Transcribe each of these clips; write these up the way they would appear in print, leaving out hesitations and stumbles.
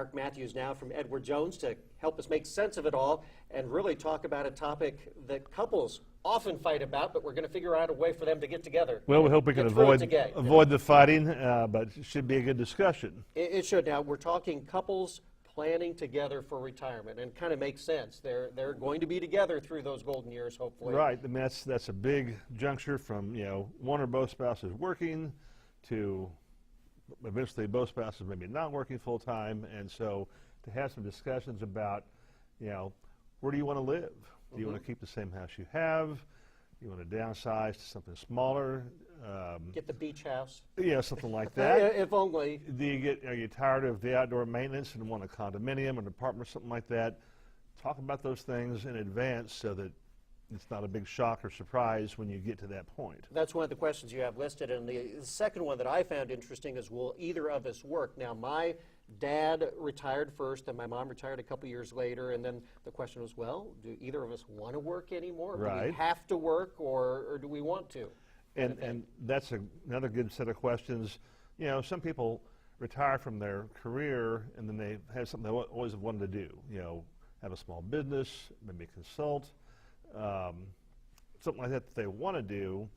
Mark Matthews now from Edward Jones to help us make sense of it all and really talk about a topic that couples often fight about, but we're going to figure out a way for them to get together. Well, we hope we can avoid the fighting, but it should be a good discussion. It should. Now, we're talking couples planning together for retirement, and kind of makes sense. They're going to be together through those golden years, hopefully. Right. I mean, that's a big juncture from, one or both spouses working to eventually both spouses maybe not working full time, and so to have some discussions about, where do you want to live? Do you want to keep the same house you have? Do you want to downsize to something smaller? Get the beach house. Yeah, something like that. If only. Are you tired of the outdoor maintenance and want a condominium, an apartment, something like that? Talk about those things in advance so that it's not a big shock or surprise when you get to that point. That's one of the questions you have listed, and the second one that I found interesting is, will either of us work? Now, my dad retired first, and my mom retired a couple years later, and then the question was, well, do either of us want to work anymore? Right. Do we have to work, or do we want to? And that's another good set of questions. Some people retire from their career, and then they have something they always have wanted to do, have a small business, maybe consult, something like that they want to do.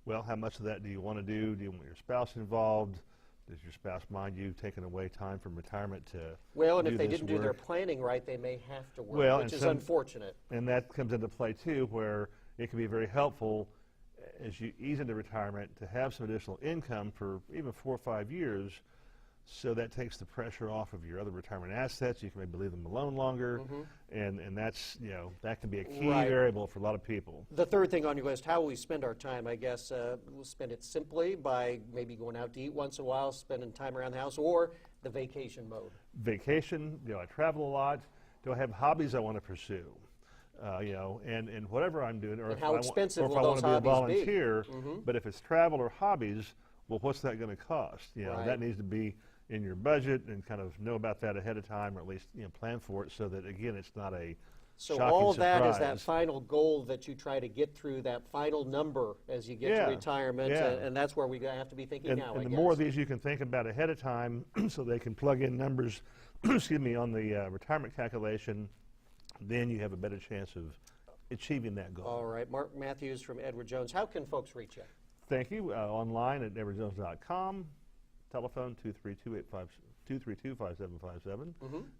Well, how much of that do you want to do? Do you want your spouse involved? Does your spouse mind you taking away time from retirement to Well, and do if they this didn't do work? their planning right, they may have to work, Well, which is unfortunate. And that comes into play, too, where it can be very helpful as you ease into retirement to have some additional income for even 4 or 5 years, so that takes the pressure off of your other retirement assets. You can maybe leave them alone longer, and that's, that can be a key variable for a lot of people. The third thing on your list, how will we spend our time? I guess we'll spend it simply by maybe going out to eat once in a while, spending time around the house, or the vacation mode. Vacation, I travel a lot. Do I have hobbies I want to pursue? And whatever I'm doing, or And if how I expensive want will those to be a hobbies be? volunteer, but if it's travel or hobbies, well, what's that going to cost? Right. That needs to be in your budget and kind of know about that ahead of time, or at least plan for it, so that again it's not a So shocking all of that is surprise. that final goal that you try to get through, that final number as you get to retirement, and that's where we have to be thinking now, and I the guess. more of these you can think about ahead of time, so they can plug in numbers, excuse me, on the retirement calculation, then you have a better chance of achieving that goal. All right, Mark Matthews from Edward Jones. How can folks reach you? Thank you. Online at edwardjones.com. Telephone 232-5757,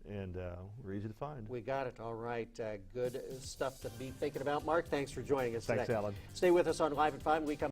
and we're easy to find. We got it. All right. Good stuff to be thinking about. Mark, thanks for joining us Thanks, today. Alan. Stay with us on Live at 5. We come